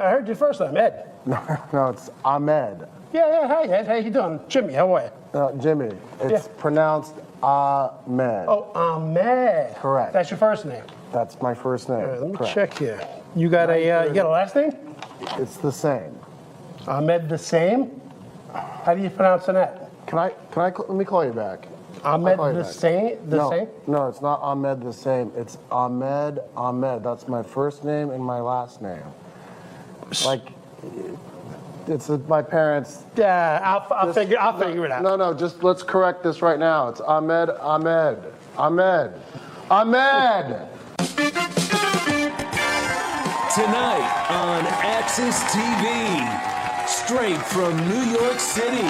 I heard your first name, Ed. No, it's Ahmed. Yeah, hi, Ed. How you doing? Jimmy, how are you? Jimmy. It's pronounced Ahmed. Oh, Ahmed. Correct. That's your first name? That's my first name. All right, let me Correct. check here. You got a last name? It's the same. Ahmed the same? How do you pronounce that? Let me call you back. Ahmed the same? Same? No, it's not Ahmed the same. It's Ahmed. That's my first name and my last name. Like, it's my parents. Yeah, I'll figure it out. No, just let's correct this right now. It's Ahmed. Tonight on Axis TV, straight from New York City,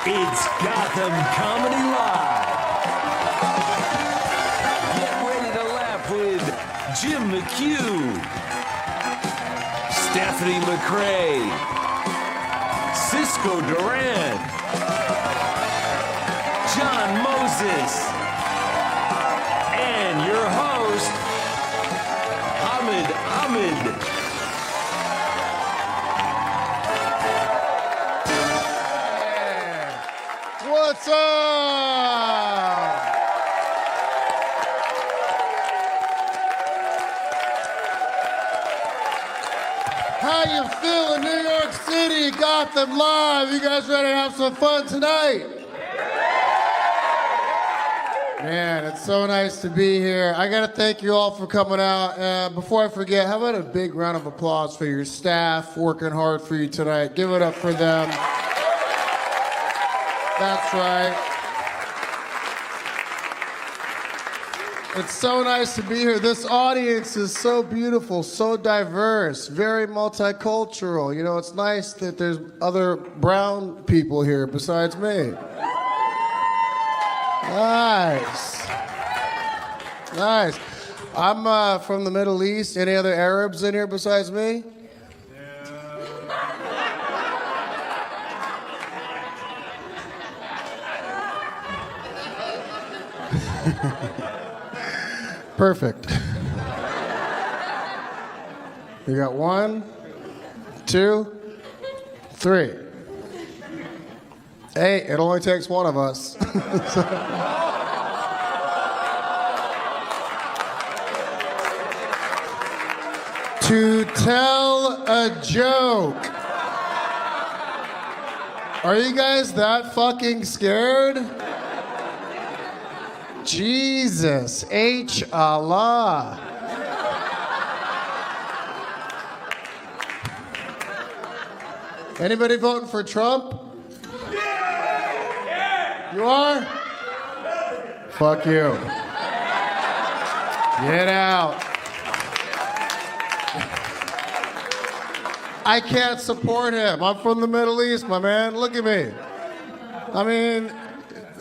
it's Gotham Comedy Live. Get ready to laugh with Jim McHugh, Stephanie McRae, Cisco Duran, John Moses, and your host, Ahmed. What's up? How you feeling, New York City, Gotham Live? You guys ready to have some fun tonight? Man, it's so nice to be here. I gotta thank you all for coming out. Before I forget, how about a big round of applause for your staff working hard for you tonight? Give it up for them. That's right. It's so nice to be here. This audience is so beautiful, so diverse, very multicultural. You know, it's nice that there's other brown people here besides me. Nice. I'm from the Middle East. Any other Arabs in here besides me? Perfect. We got 1, 2, 3. Hey, it only takes one of us. To tell a joke. Are you guys that fucking scared? Jesus, Allah. Anybody voting for Trump? You are? Fuck you. Get out. I can't support him. I'm from the Middle East, my man. Look at me. I mean,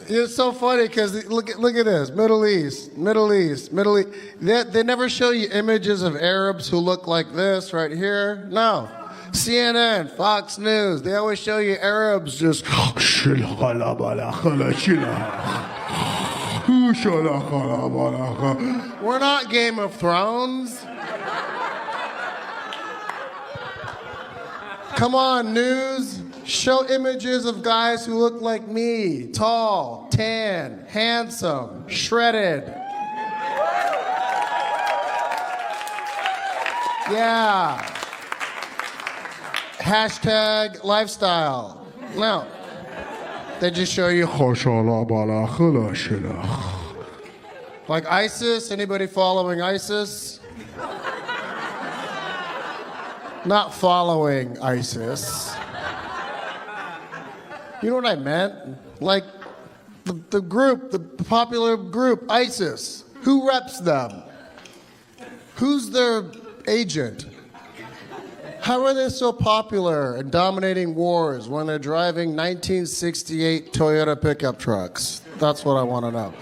it's so funny because look at this. Middle East. They never show you images of Arabs who look like this right here. No. CNN, Fox News, they always show you Arabs just We're not Game of Thrones. Come on, news. Show images of guys who look like me. Tall, tan, handsome, shredded. Yeah. Hashtag lifestyle. No. They just show you like ISIS. Anybody following ISIS? Not following ISIS. You know what I meant? Like the group, the popular group, ISIS. Who reps them? Who's their agent? How are they so popular and dominating wars when they're driving 1968 Toyota pickup trucks? That's what I want to know.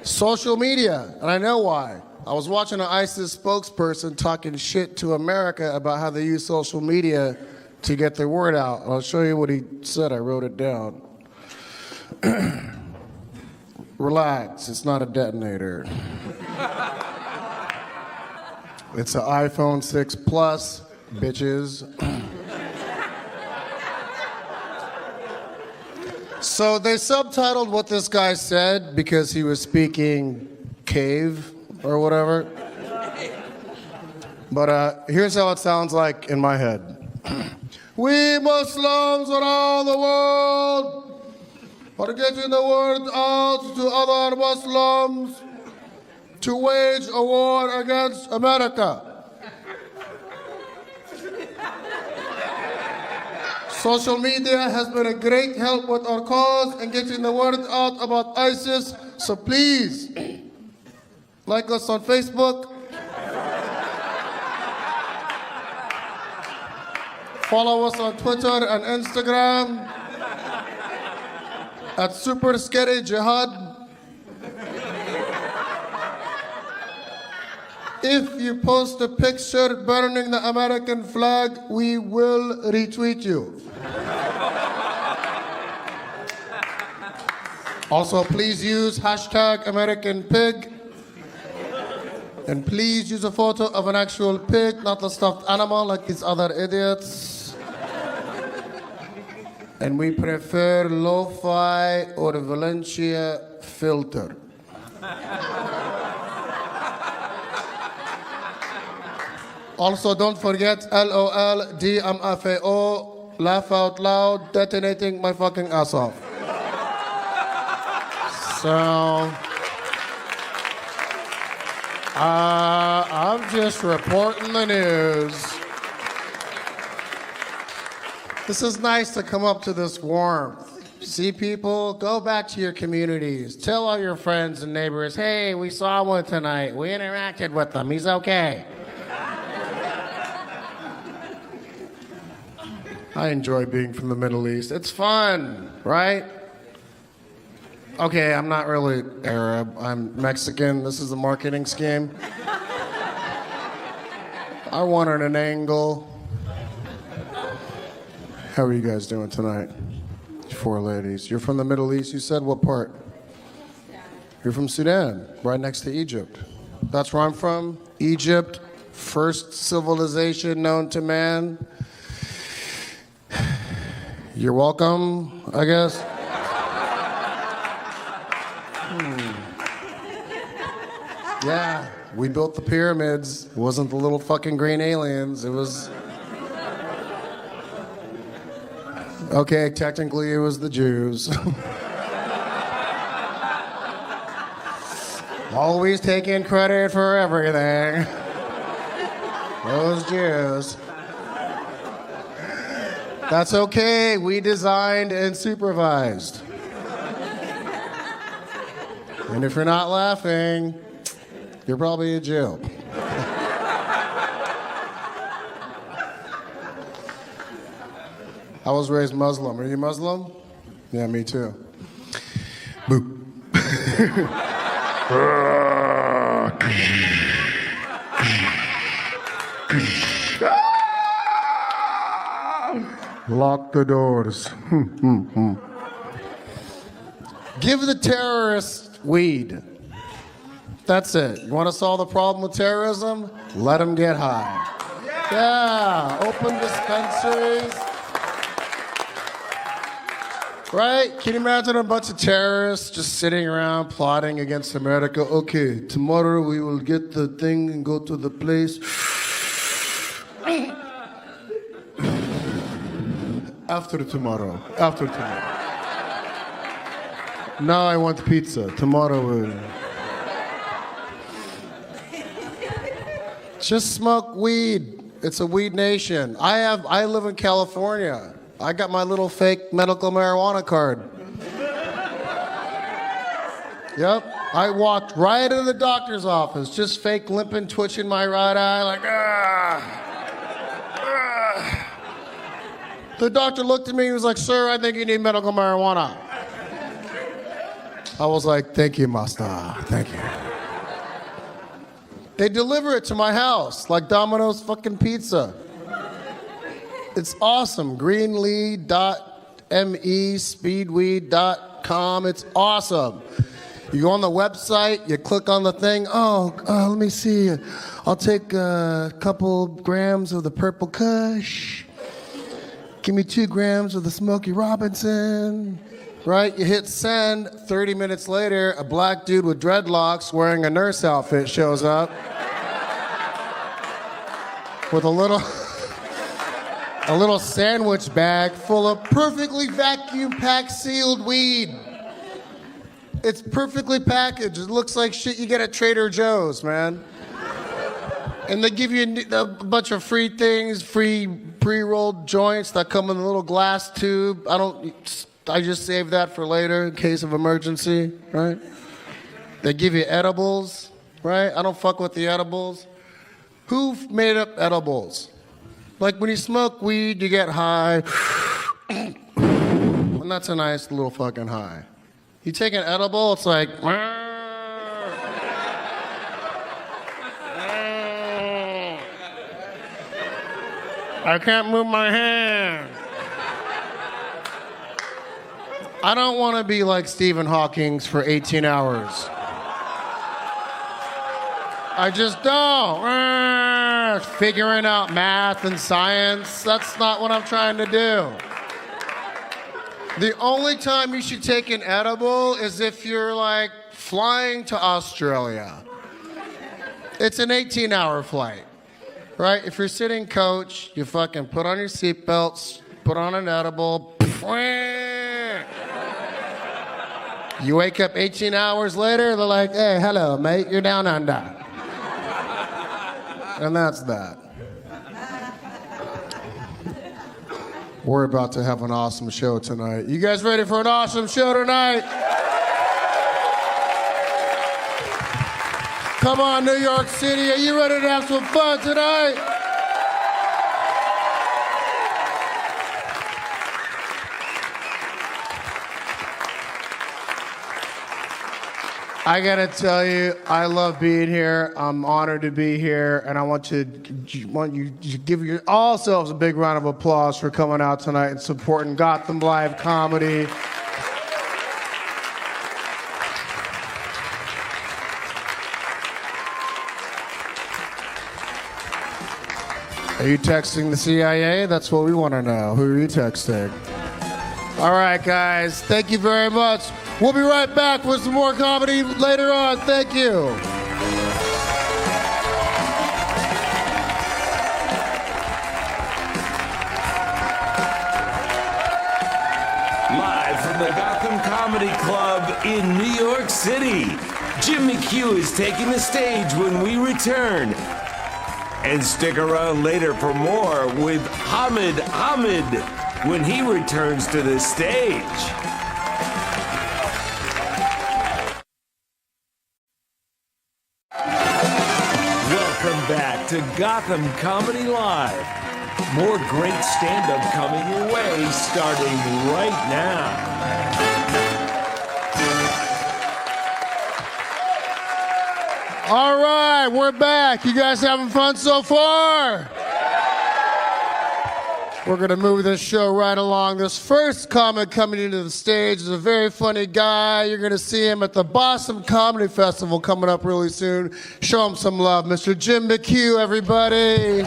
Social media, and I know why. I was watching an ISIS spokesperson talking shit to America about how they use social media to get their word out. I'll show you what he said. I wrote it down. Relax, it's not a detonator. It's an iPhone 6 Plus bitches. So they subtitled what this guy said because he was speaking cave or whatever. But here's how it sounds like in my head. We Muslims around the world are getting the word out to other Muslims to wage a war against America. Social media has been a great help with our cause and getting the word out about ISIS. So please, like us on Facebook, follow us on Twitter and Instagram at Super Scary Jihad. If you post a picture burning the American flag, we will retweet you. Also, please use hashtag American Pig. And please use a photo of an actual pig, not a stuffed animal like these other idiots. And we prefer lo-fi or Valencia filter. Also, don't forget LOL, DMFAO, laugh out loud, detonating my fucking ass off. So, I'm just reporting the news. This is nice to come up to this warmth. See people, go back to your communities. Tell all your friends and neighbors, hey, we saw one tonight. We interacted with him. He's okay. I enjoy being from the Middle East. It's fun, right? Okay, I'm not really Arab. I'm Mexican. This is a marketing scheme. I wanted an angle. How are you guys doing tonight? Four ladies. You're from the Middle East, you said? What part? You're from Sudan, right next to Egypt. That's where I'm from. Egypt, first civilization known to man. You're welcome, I guess. Yeah, we built the pyramids. It wasn't the little fucking green aliens. It was... Okay, technically it was the Jews. Always taking credit for everything. Those Jews. That's okay, we designed and supervised. And if you're not laughing, you're probably a Jew. I was raised Muslim. Are you Muslim? Yeah, me too. Boo. Lock the doors. Give the terrorists weed. That's it. You want to solve the problem with terrorism? Let them get high. Yeah, open dispensaries. Right? Can you imagine a bunch of terrorists just sitting around plotting against America? Okay, tomorrow we will get the thing and go to the place. After tomorrow. Now I want pizza. Tomorrow. Just smoke weed. It's a weed nation. I live in California. I got my little fake medical marijuana card. Yep. I walked right into the doctor's office, just fake limping, twitching my right eye, like, ah. The doctor looked at me and was like, sir, I think you need medical marijuana. I was like, thank you, master. Thank you. They deliver it to my house, like Domino's fucking pizza. It's awesome. Greenlee.me, speedweed.com. It's awesome. You go on the website, you click on the thing. Let me see. I'll take a couple grams of the Purple Kush. Give me 2 grams of the Smokey Robinson. Right? You hit send. 30 minutes later, a black dude with dreadlocks wearing a nurse outfit shows up with a little sandwich bag full of perfectly vacuum packed sealed weed. It's perfectly packaged. It looks like shit you get at Trader Joe's, man. And they give you a bunch of free things, free pre-rolled joints that come in a little glass tube. I just save that for later in case of emergency, right? They give you edibles, right? I don't fuck with the edibles. Who made up edibles? Like when you smoke weed, you get high. And that's a nice little fucking high. You take an edible, it's like... I can't move my hand. I don't want to be like Stephen Hawking for 18 hours. I just don't. Figuring out math and science, that's not what I'm trying to do. The only time you should take an edible is if you're like flying to Australia. It's an 18-hour flight, right? If you're sitting coach, you fucking put on your seatbelts, put on an edible. You wake up 18 hours later, they're like, hey, hello, mate, you're down under. And that's that. We're about to have an awesome show tonight. You guys ready for an awesome show tonight? Come on, New York City, are you ready to have some fun tonight? I gotta tell you, I love being here. I'm honored to be here, and I want you to give yourselves a big round of applause for coming out tonight and supporting Gotham Live Comedy. Are you texting the CIA? That's what we want to know. Who are you texting? All right, guys. Thank you very much. We'll be right back with some more comedy later on. Thank you. Live from the Gotham Comedy Club in New York City, Jim McHugh is taking the stage when we return. And stick around later for more with Ahmed when he returns to the stage. Welcome back to Gotham Comedy Live. More great stand-up coming your way starting right now. All right, we're back. You guys having fun so far? We're going to move this show right along. This first comic coming into the stage is a very funny guy. You're going to see him at the Boston Comedy Festival coming up really soon. Show him some love. Mr. Jim McHugh, everybody.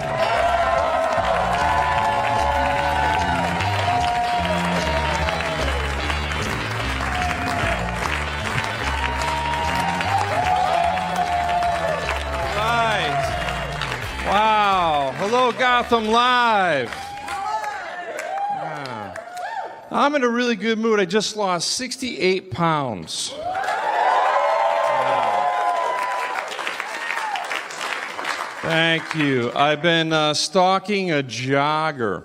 Wow. Hello, Gotham Live. I'm in a really good mood. I just lost 68 pounds. Thank you. I've been stalking a jogger.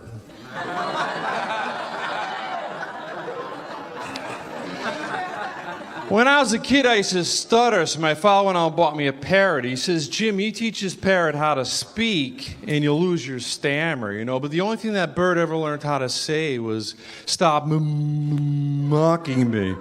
When I was a kid, I used to stutter, so my father went out and bought me a parrot. He says, Jim, you teach this parrot how to speak, and you'll lose your stammer, you know. But the only thing that bird ever learned how to say was, stop mocking me.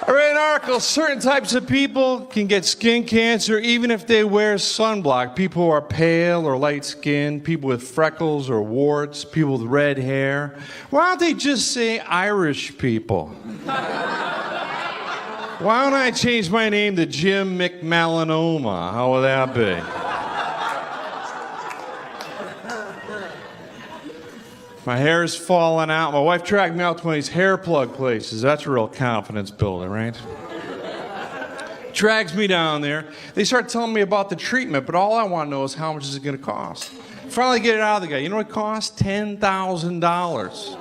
I ran our freckles. Certain types of people can get skin cancer even if they wear sunblock. People who are pale or light-skinned, people with freckles or warts, people with red hair. Why don't they just say Irish people? Why don't I change my name to Jim McMelanoma? How would that be? My hair's falling out. My wife dragged me out to one of these hair plug places. That's a real confidence builder, right? Drags me down there. They start telling me about the treatment, but all I want to know is how much is it going to cost. Finally get it out of the guy. You know what it costs? $10,000.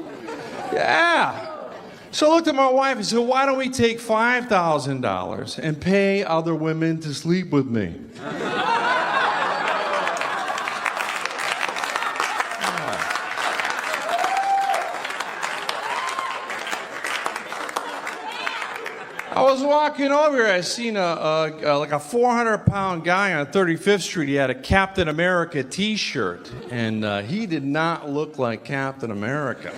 Yeah. So I looked at my wife and said, why don't we take $5,000 and pay other women to sleep with me? I was walking over here, I seen like a 400-pound guy on 35th Street. He had a Captain America t-shirt, and he did not look like Captain America.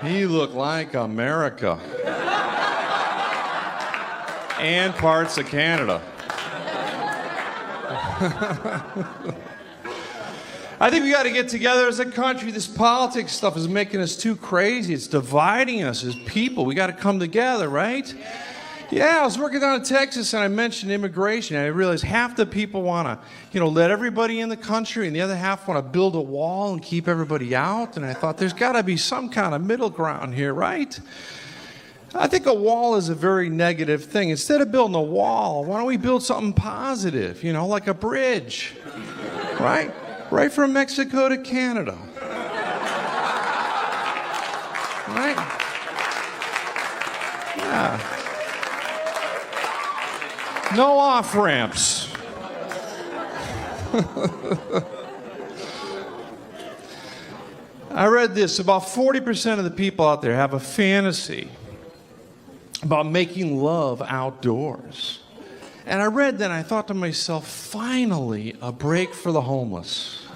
He looked like America. And parts of Canada. I think we got to get together as a country. This politics stuff is making us too crazy. It's dividing us as people. We got to come together, right? Yeah, I was working down in Texas and I mentioned immigration. And I realized half the people want to, let everybody in the country, and the other half want to build a wall and keep everybody out. And I thought there's got to be some kind of middle ground here, right? I think a wall is a very negative thing. Instead of building a wall, why don't we build something positive, like a bridge, right? Right from Mexico to Canada. Right? Yeah. No off-ramps. I read this. About 40% of the people out there have a fantasy about making love outdoors. And I read that and I thought to myself, finally, a break for the homeless.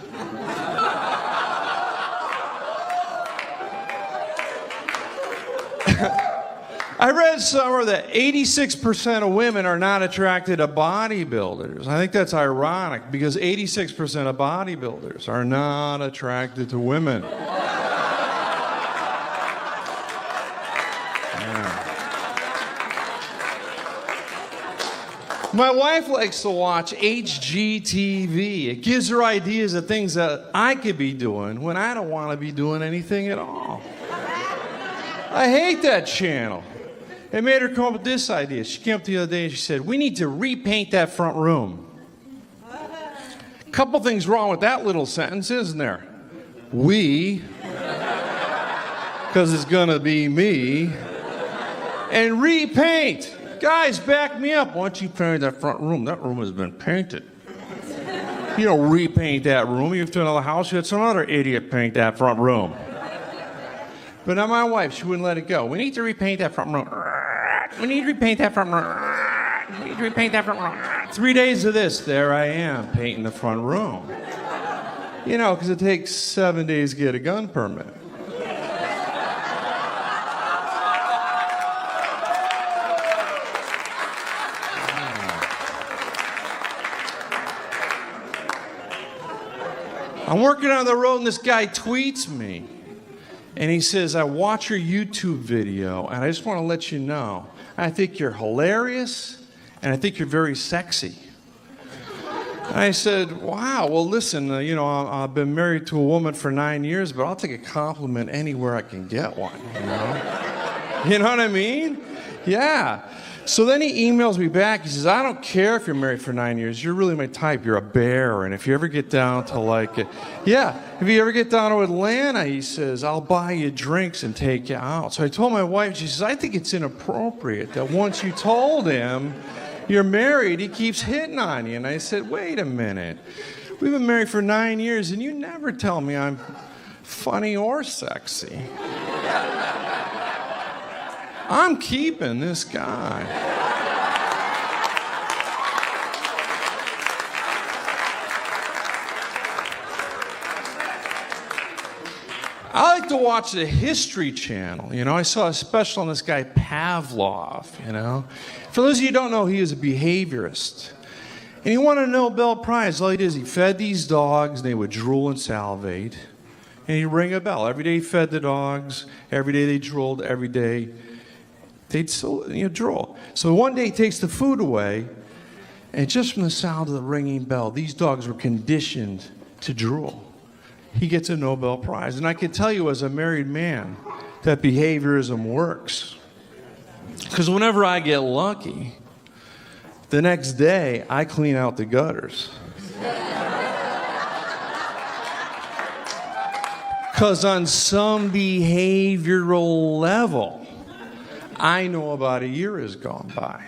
I read somewhere that 86% of women are not attracted to bodybuilders. I think that's ironic because 86% of bodybuilders are not attracted to women. My wife likes to watch HGTV. It gives her ideas of things that I could be doing when I don't want to be doing anything at all. I hate that channel. It made her come up with this idea. She came up the other day and she said, we need to repaint that front room. A couple things wrong with that little sentence, isn't there? We, because it's going to be me, and repaint. Guys, back me up. Why don't you paint that front room? That room has been painted. You don't repaint that room. You have to another house, you had some other idiot paint that front room. But now my wife, she wouldn't let it go. We need to repaint that front room. We need to repaint that front room. We need to repaint that front room. 3 days of this, there I am, painting the front room. Because it takes 7 days to get a gun permit. I'm working on the road and this guy tweets me. And he says, I watch your YouTube video and I just want to let you know, I think you're hilarious and I think you're very sexy. And I said, wow, well listen, I've been married to a woman for 9 years, but I'll take a compliment anywhere I can get one, You know what I mean? Yeah. So then he emails me back. He says, I don't care if you're married for 9 years. You're really my type. You're a bear. And if you ever get down to if you ever get down to Atlanta, he says, I'll buy you drinks and take you out. So I told my wife, she says, I think it's inappropriate that once you told him you're married, he keeps hitting on you. And I said, wait a minute. We've been married for 9 years and you never tell me I'm funny or sexy. I'm keeping this guy. I like like to watch the History Channel. You know, I saw a special on this guy Pavlov, you know. For those of you who don't know, he is a behaviorist. And he won a Nobel Prize. All he did is he fed these dogs, and they would drool and salivate. And he'd ring a bell. Every day he fed the dogs. Every day they drooled. Every day they'd drool. So one day he takes the food away, and just from the sound of the ringing bell, these dogs were conditioned to drool. He gets a Nobel Prize. And I can tell you as a married man that behaviorism works. Because whenever I get lucky, the next day I clean out the gutters. Because on some behavioral level, I know about a year has gone by.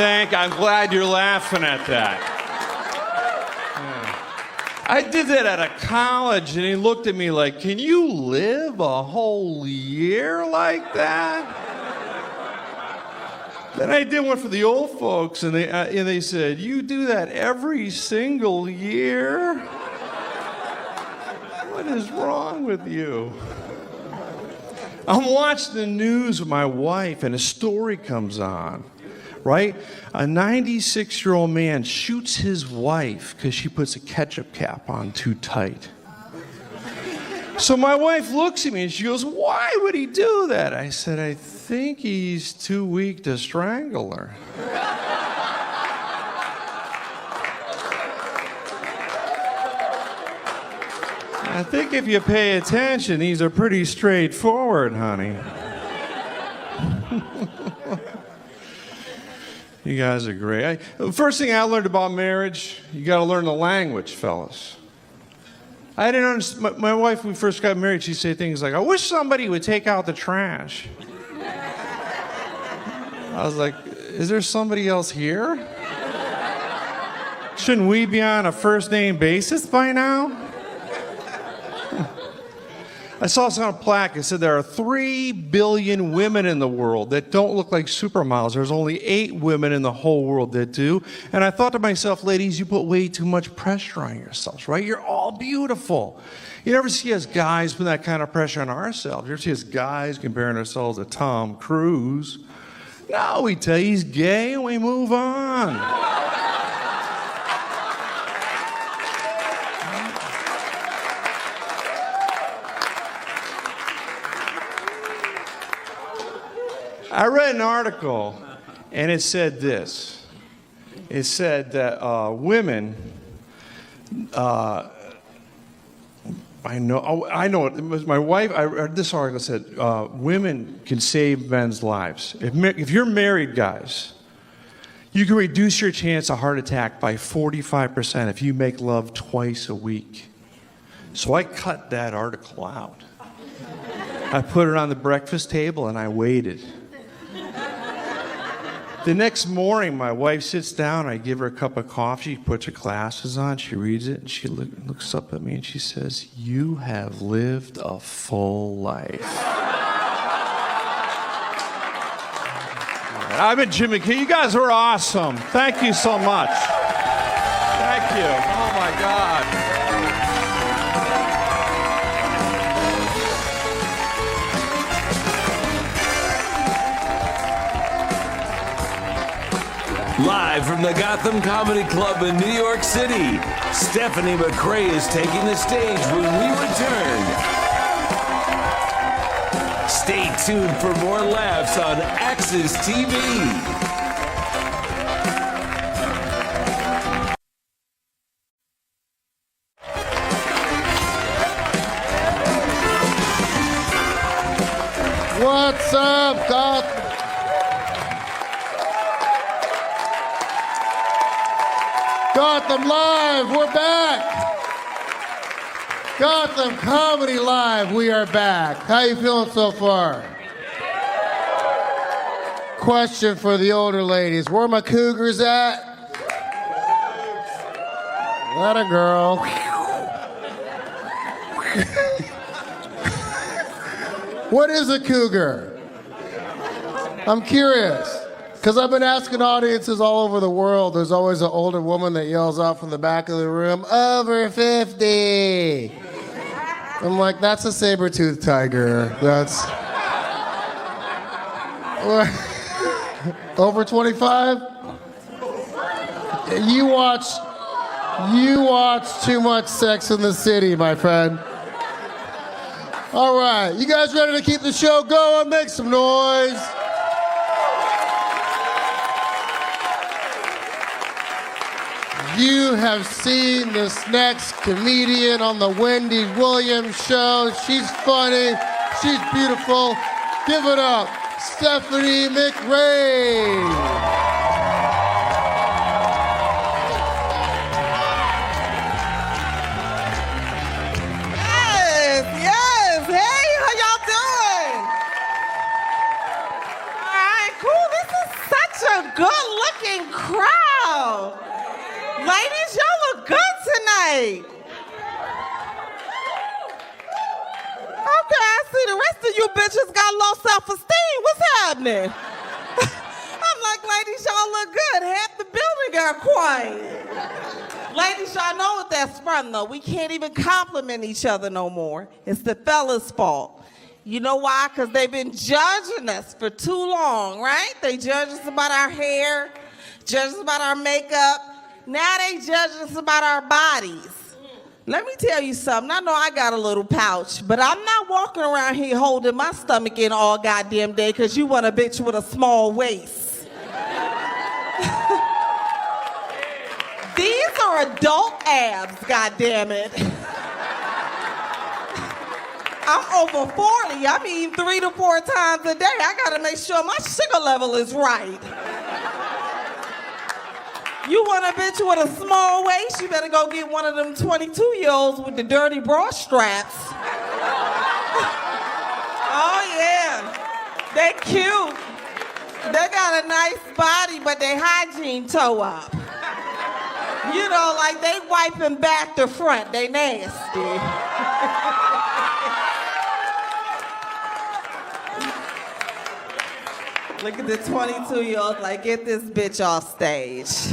I'm glad you're laughing at that. Yeah. I did that at a college, and he looked at me like, can you live a whole year like that? Then I did one for the old folks, and they said, you do that every single year? What is wrong with you? I'm watching the news with my wife, and a story comes on. Right? A 96-year-old man shoots his wife because she puts a ketchup cap on too tight. So my wife looks at me and she goes, why would he do that? I said, I think he's too weak to strangle her. I think if you pay attention, these are pretty straightforward, honey. You guys are great. First thing I learned about marriage, you got to learn the language, fellas. I didn't understand. My wife, when we first got married, she'd say things like, I wish somebody would take out the trash. I was like, is there somebody else here? Shouldn't we be on a first name basis by now? I saw this on a plaque. It said there are 3 billion women in the world that don't look like supermodels. There's only 8 women in the whole world that do. And I thought to myself, ladies, you put way too much pressure on yourselves, right? You're all beautiful. You never see us guys put that kind of pressure on ourselves. You ever see us guys comparing ourselves to Tom Cruise? No, we tell you he's gay and we move on. I read an article, and it said this. It said that women, I know it was my wife. I read this article that said women can save men's lives. If you're married, guys, you can reduce your chance of heart attack by 45% if you make love twice a week. So I cut that article out. I put it on the breakfast table, and I waited. The next morning, my wife sits down, I give her a cup of coffee, she puts her glasses on, she reads it, and she looks up at me and she says, you have lived a full life. I've been Jim McKee. You guys were awesome. Thank you so much. Thank you. Oh, my God. Live from the Gotham Comedy Club in New York City, Stephanie McRae is taking the stage when we return. Stay tuned for more laughs on Axis TV. What's up, Gotham? Gotham Live, we're back. Gotham Comedy Live, we are back. How you feeling so far? Question for the older ladies. Where my cougars at? Let a girl. What is a cougar? I'm curious. Because I've been asking audiences all over the world, there's always an older woman that yells out from the back of the room, over 50. I'm like, that's a saber-toothed tiger. That's... Over 25? You watch too much Sex in the City, my friend. All right, you guys ready to keep the show going? Make some noise. You have seen this next comedian on the Wendy Williams show. She's funny, she's beautiful. Give it up, Stephanie McRae. Good-looking crowd. Ladies, y'all look good tonight. Okay, I see the rest of you bitches got low self-esteem. What's happening? I'm like, ladies, y'all look good. Half the building got quiet. Ladies, y'all know what that's from, though. We can't even compliment each other no more. It's the fellas' fault. You know why? Because they've been judging us for too long, right? They judge us about our hair, judge us about our makeup. Now they judge us about our bodies. Let me tell you something. I know I got a little pouch, but I'm not walking around here holding my stomach in all goddamn day because you want a bitch with a small waist. These are adult abs, goddammit. I'm over 40. I'm eating 3 to 4 times a day. I gotta make sure my sugar level is right. You want a bitch with a small waist? You better go get one of them 22-year-olds with the dirty bra straps. Oh yeah, they cute. They got a nice body, but they hygiene toe up. You know, like they wiping back to front. They nasty. Look at the 22-year-olds like, get this bitch off stage.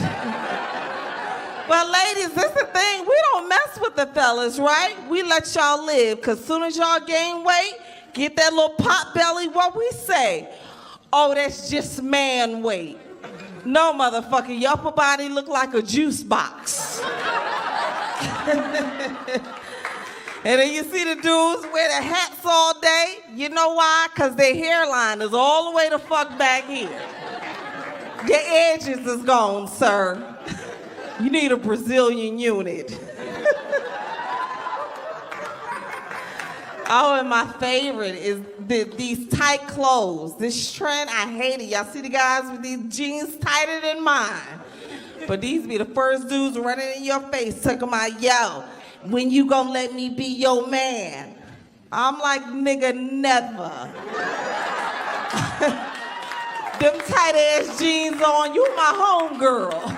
But ladies, this is the thing. We don't mess with the fellas, right? We let y'all live, because soon as y'all gain weight, get that little pot belly, what we say? Oh, that's just man weight. No, motherfucker, your upper body look like a juice box. And then you see the dudes wear the hats all day. You know why? Because their hairline is all the way the fuck back here. Your edges is gone, sir. You need a Brazilian unit. Oh, and my favorite is these tight clothes. This trend, I hate it. Y'all see the guys with these jeans tighter than mine. But these be the first dudes running in your face talking about, yo, when you gonna let me be your man? I'm like, nigga, never. Them tight ass jeans on, you my homegirl.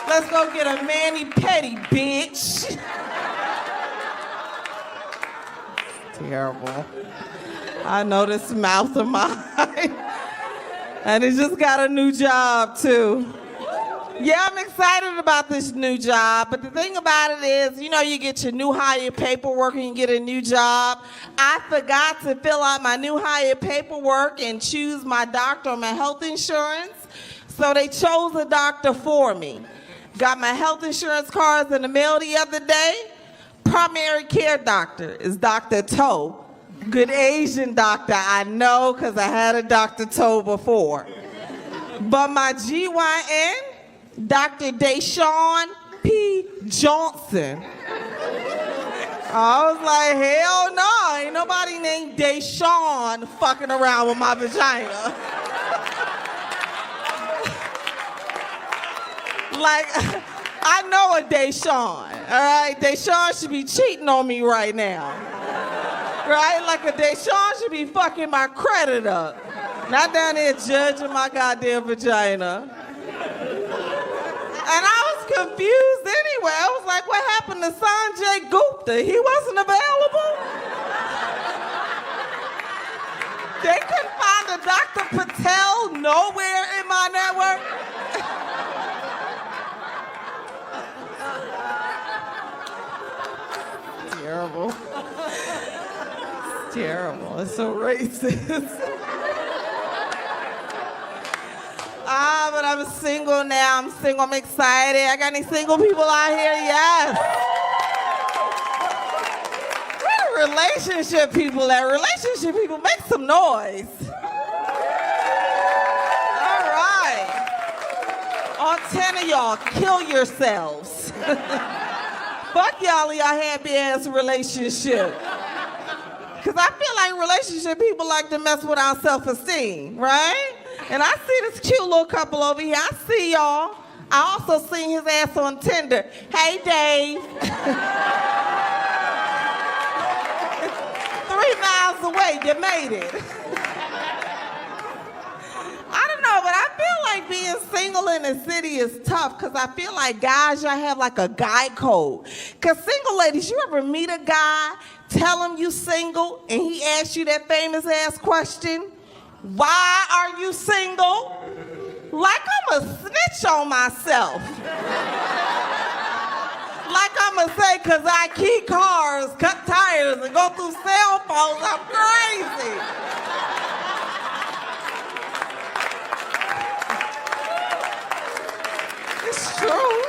Let's go get a mani-pedi, bitch. Terrible. I know this mouth of mine. And it just got a new job, too. Yeah, I'm excited about this new job, but the thing about it is, you know, you get your new hire paperwork and you get a new job. I forgot to fill out my new hire paperwork and choose my doctor or my health insurance, so they chose a doctor for me. Got my health insurance cards in the mail the other day. Primary care doctor is Dr. Toe. Good Asian doctor, I know, because I had a Dr. Toe before. But my GYN, Dr. Deshaun P. Johnson. I was like, hell no, ain't nobody named Deshaun fucking around with my vagina. Like, I know a Deshaun, all right? Deshaun should be cheating on me right now. Right? Like a Deshaun should be fucking my credit up. Not down there judging my goddamn vagina. And I was confused anyway. I was like, what happened to Sanjay Gupta? He wasn't available? Patel nowhere in my network? Terrible. It's terrible. It's so racist. But I'm single now. I'm single. I'm excited. I got any single people out here? Yes. Where the relationship people at? Relationship people, make some noise. All right. All 10 of y'all, kill yourselves. Fuck y'all in your happy-ass relationship. Because I feel like relationship people like to mess with our self-esteem, right? And I see this cute little couple over here. I see y'all. I also seen his ass on Tinder. Hey, Dave. 3 miles away, you made it. I don't know, but I feel like being single in the city is tough because I feel like guys, y'all have like a guy code. Because single ladies, you ever meet a guy, tell him you single, and he asks you that famous ass question? Why are you single? Like I'm a snitch on myself. Like I'm gonna say, cause I key cars, cut tires, and go through cell phones, I'm crazy. It's true.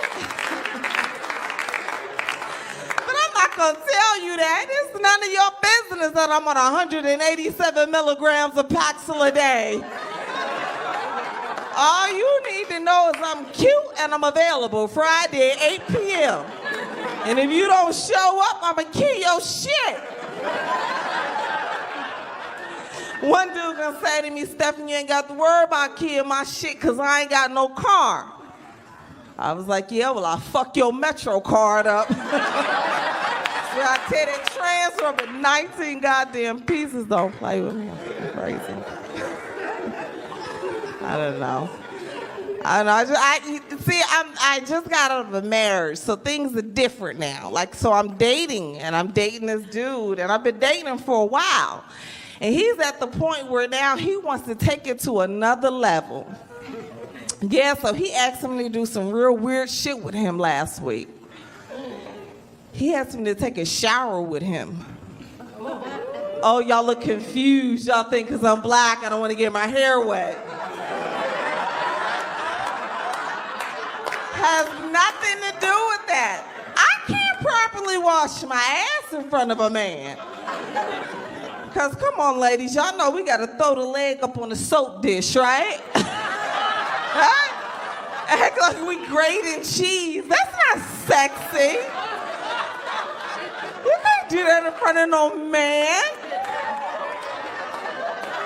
But I'm not gonna tell you that. It's none of your business that I'm on 187 milligrams of Paxil a day. All you need to know is I'm cute and I'm available Friday at 8 p.m. And if you don't show up, I'ma kill your shit. One dude gonna say to me, Stephanie, you ain't got to worry about killing my shit because I ain't got no car. I was like, yeah, well, I'll fuck your Metro card up. So I tell that transfer but 19 goddamn pieces. Don't play with me. I'm crazy. I don't know. I just got out of a marriage, so things are different now. Like, so I'm dating this dude, and I've been dating him for a while. And he's at the point where now he wants to take it to another level. Yeah, so he asked me to do some real weird shit with him last week. He asked me to take a shower with him. Oh, y'all look confused. Y'all think because I'm black, I don't want to get my hair wet. Has nothing to do with that. I can't properly wash my ass in front of a man. Because, come on, ladies, y'all know we got to throw the leg up on the soap dish, right? Right? Act like we grating cheese. That's not sexy. You can't do that in front of no man.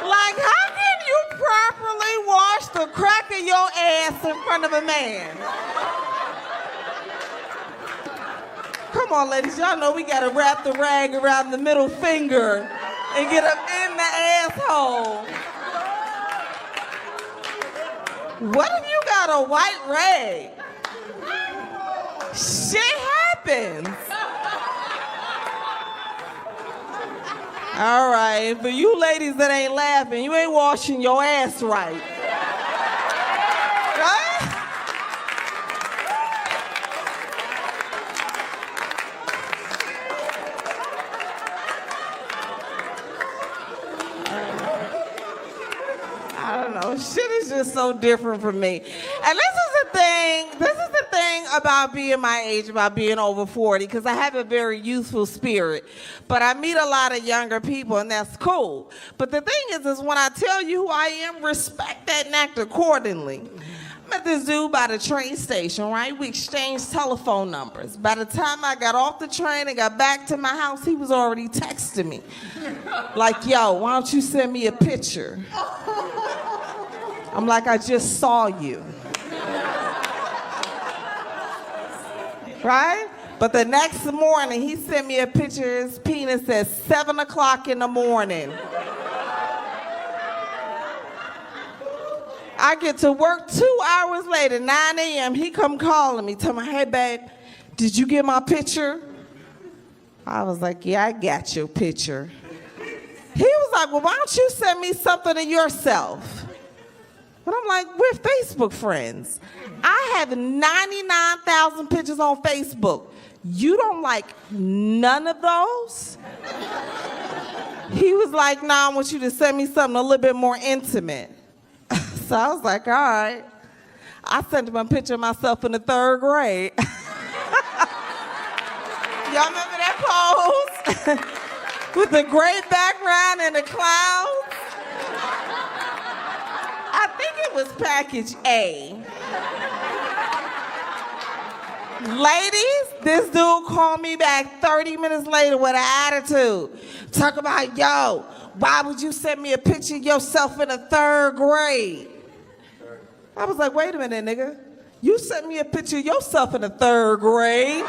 Like, how can you properly wash the crack of your ass in front of a man? Come on, ladies, y'all know we gotta wrap the rag around the middle finger and get up in the asshole. What if you got a white rag? Shit happens. All right, for you ladies that ain't laughing, you ain't washing your ass right. Right? I don't know, shit is just so different for me. And this is the thing about being my age, about being over 40, because I have a very youthful spirit. But I meet a lot of younger people, and that's cool. But the thing is when I tell you who I am, respect that and act accordingly. I met this dude by the train station, right? We exchanged telephone numbers. By the time I got off the train and got back to my house, he was already texting me. Like, yo, why don't you send me a picture? I'm like, I just saw you. Right? But the next morning, he sent me a picture of his penis at 7 o'clock in the morning. I get to work 2 hours later, 9 a.m., he come calling me, tell me, hey, babe, did you get my picture? I was like, yeah, I got your picture. He was like, well, why don't you send me something of yourself? But I'm like, we're Facebook friends. I have 99,000 pictures on Facebook. You don't like none of those? He was like, nah, I want you to send me something a little bit more intimate. So I was like, all right. I sent him a picture of myself in the 3rd grade. Y'all remember that pose? With the great background and the clouds? I think it was package A. Ladies, this dude called me back 30 minutes later with an attitude. Talk about, yo, why would you send me a picture of yourself in the 3rd grade? I was like, wait a minute, nigga. You sent me a picture of yourself in the 3rd grade.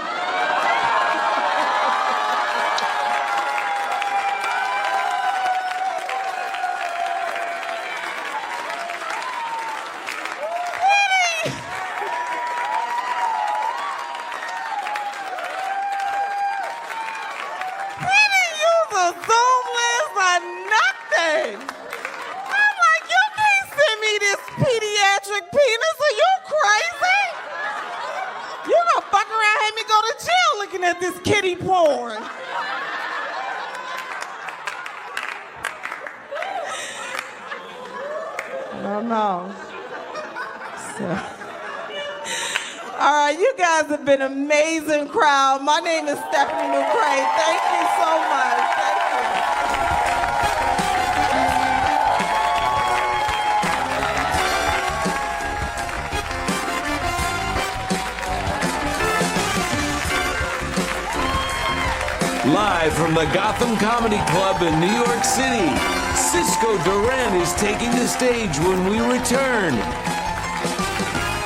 At this kitty porn. No. So. All right, you guys have been an amazing crowd. My name is Stephanie McCray. Thank you so much. Thank you. Live from the Gotham Comedy Club in New York City, Cisco Duran is taking the stage when we return.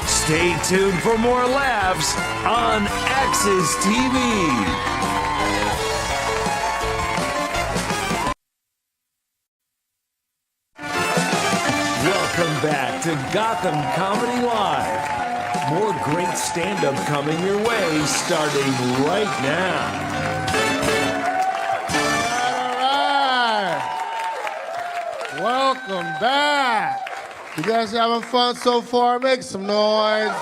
Stay tuned for more laughs on Axis TV. Welcome back to Gotham Comedy Live. More great stand-up coming your way starting right now. Welcome back. You guys having fun so far? Make some noise.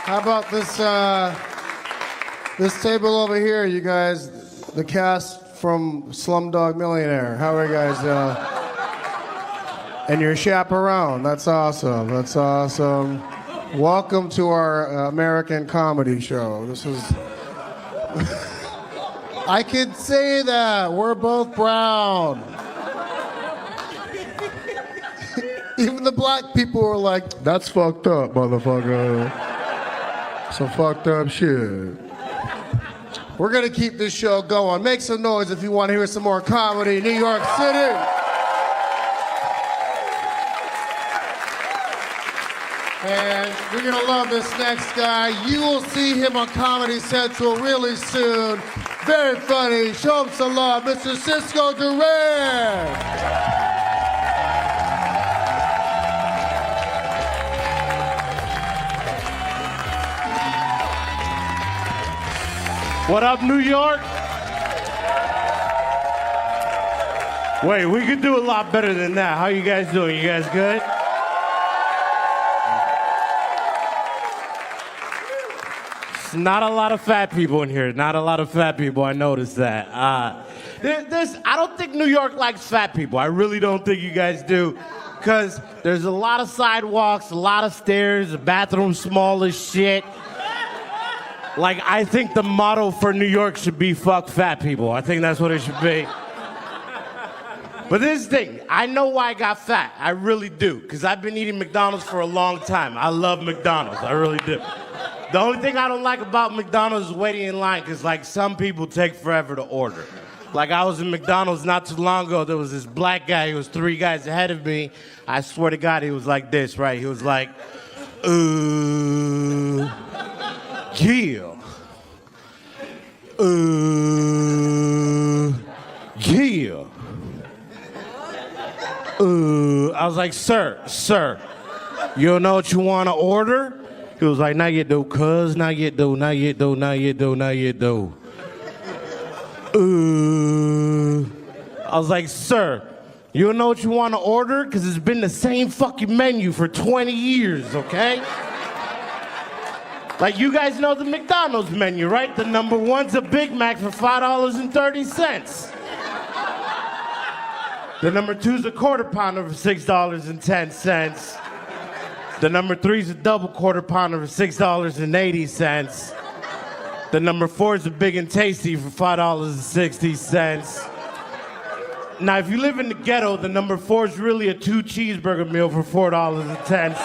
How about this table over here, you guys, the cast from Slumdog Millionaire. How are you guys? And your chaperone. That's awesome. That's awesome. Welcome to our American comedy show. This is... I can say that. We're both brown. Even the black people were like, that's fucked up, motherfucker. Some fucked up shit. We're going to keep this show going. Make some noise if you want to hear some more comedy in New York City. And you're going to love this next guy. You will see him on Comedy Central really soon. Very funny. Show him some love, Mr. Cisco Duran. What up, New York? Wait, we could do a lot better than that. How you guys doing? You guys good? Not a lot of fat people in here. Not a lot of fat people. I noticed that. I don't think New York likes fat people. I really don't think you guys do. Because there's a lot of sidewalks, a lot of stairs, the bathroom's small as shit. Like, I think the motto for New York should be fuck fat people. I think that's what it should be. But this is the thing. I know why I got fat. I really do. Because I've been eating McDonald's for a long time. I love McDonald's. I really do. The only thing I don't like about McDonald's is waiting in line, because, like, some people take forever to order. Like, I was in McDonald's not too long ago. There was this black guy. He was 3 guys ahead of me. I swear to God, he was like this, right? He was like, yeah. Yeah. I was like, sir, you don't know what you want to order? He was like, not yet though, cuz, not yet though. I was like, sir, You don't know what you want to order? Because it's been the same fucking menu for 20 years, okay? Like, you guys know the McDonald's menu, right? The number one's a Big Mac for $5.30. The number two's a quarter pounder for $6.10. The number three's a double quarter pounder for $6.80. The number four is a big and tasty for $5.60. Now, if you live in the ghetto, the number four is really a 2 cheeseburger meal for $4.10.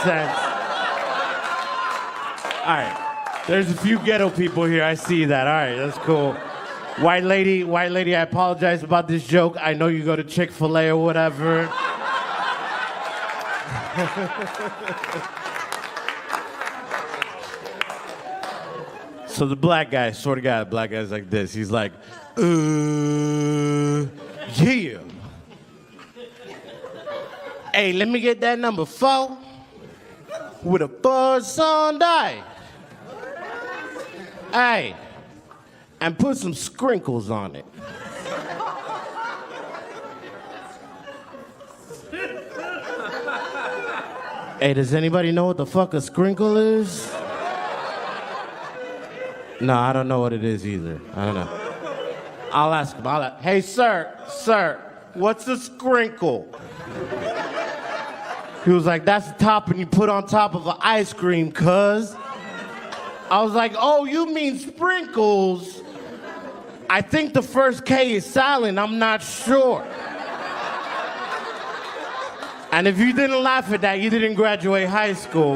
All right. There's a few ghetto people here. I see that. All right, that's cool. White lady, I apologize about this joke. I know you go to Chick-fil-A or whatever. So the black guy, sort of guy, the black guy's like this. He's like, yeah. Hey, let me get that number 4 with a fuzz Sunday. Hey, and put some sprinkles on it. Hey, does anybody know what the fuck a sprinkle is? No, I don't know what it is either. I don't know. I'll ask him. Hey, sir, what's a sprinkle? He was like, that's the topping you put on top of an ice cream, cuz. I was like, oh, you mean sprinkles? I think the first K is silent, I'm not sure. And if you didn't laugh at that, you didn't graduate high school.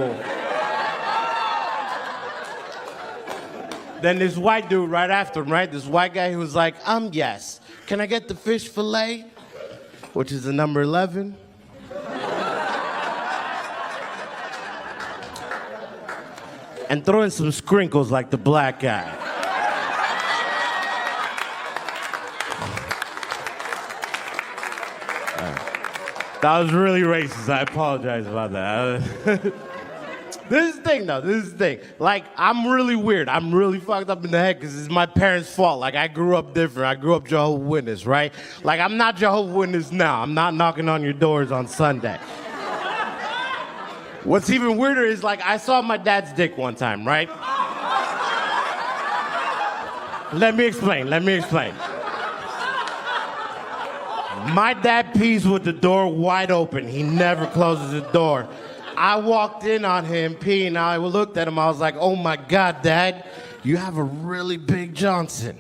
Then this white dude right after him, right? This white guy who was like, yes. Can I get the fish fillet? Which is the number 11. And throw in some sprinkles like the black guy. That was really racist. I apologize about that. This is the thing, though. This is the thing. Like, I'm really weird. I'm really fucked up in the head because it's my parents' fault. Like, I grew up different. I grew up Jehovah's Witness, right? Like, I'm not Jehovah's Witness now. I'm not knocking on your doors on Sunday. What's even weirder is, like, I saw my dad's dick one time, right? Let me explain. My dad pees with the door wide open. He never closes the door. I walked in on him peeing. I looked at him. I was like, oh, my God, Dad, you have a really big Johnson.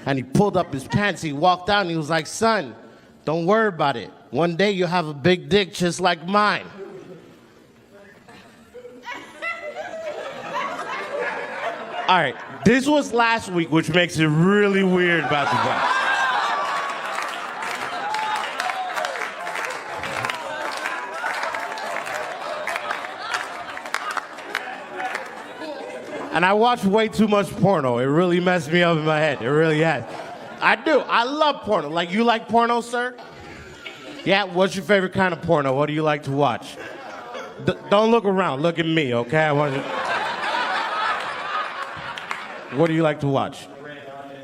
And he pulled up his pants. He walked out, and he was like, son, don't worry about it. One day you'll have a big dick just like mine. All right, this was last week, which makes it really weird about the guy. And I watch way too much porno. It really messed me up in my head. It really has. I do. I love porno. Like, you like porno, sir? Yeah, what's your favorite kind of porno? What do you like to watch? Don't look around. Look at me, okay? I want you... What do you like to watch?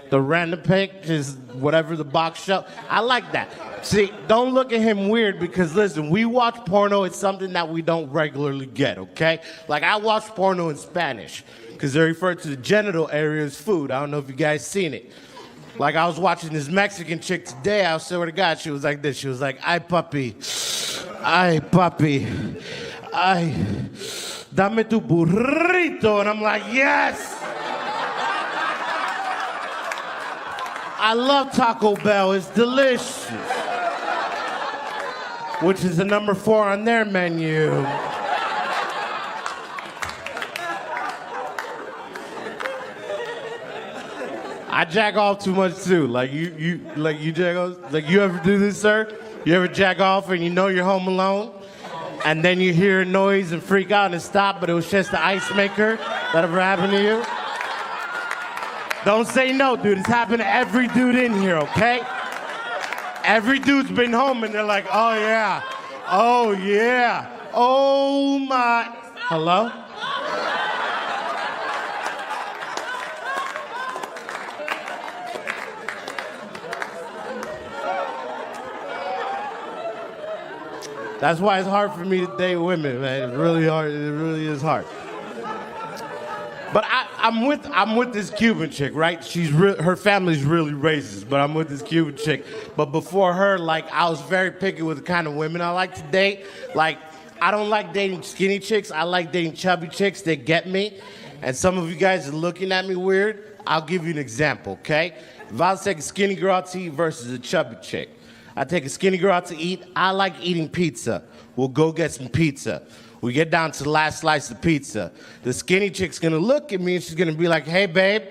The random pick, just whatever the box show. I like that. See, don't look at him weird because, listen, we watch porno. It's something that we don't regularly get, okay? Like, I watch porno in Spanish because they refer to the genital area as food. I don't know if you guys seen it. Like, I was watching this Mexican chick today. I swear to God, she was like this. She was like, ay, papi. Ay, dame tu burrito. And I'm like, yes. I love Taco Bell. It's delicious. Which is the number 4 on their menu. I jack off too much too. Like you jack off. Like, you ever do this, sir? You ever jack off and you know you're home alone, and then you hear a noise and freak out and stop, but it was just the ice maker? That ever happened to you? Don't say no, dude. It's happened to every dude in here, okay? Every dude's been home and they're like, oh yeah, oh my. Hello? That's why it's hard for me to date women, man. It's really hard. It really is hard. But I'm with this Cuban chick, right? Her family's really racist, but I'm with this Cuban chick. But before her, like, I was very picky with the kind of women I like to date. Like, I don't like dating skinny chicks. I like dating chubby chicks that get me. And some of you guys are looking at me weird. I'll give you an example, okay? If I was to take a skinny girl out to eat versus a chubby chick, I take a skinny girl out to eat. I like eating pizza. We'll go get some pizza. We get down to the last slice of pizza. The skinny chick's gonna look at me and she's gonna be like, hey, babe,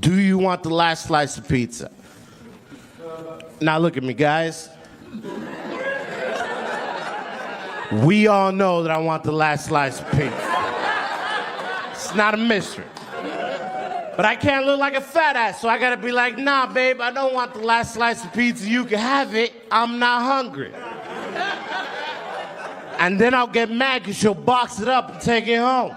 do you want the last slice of pizza? Now look at me, guys. We all know that I want the last slice of pizza. It's not a mystery. But I can't look like a fat ass, so I gotta be like, nah, babe, I don't want the last slice of pizza. You can have it. I'm not hungry. And then I'll get mad because she'll box it up and take it home.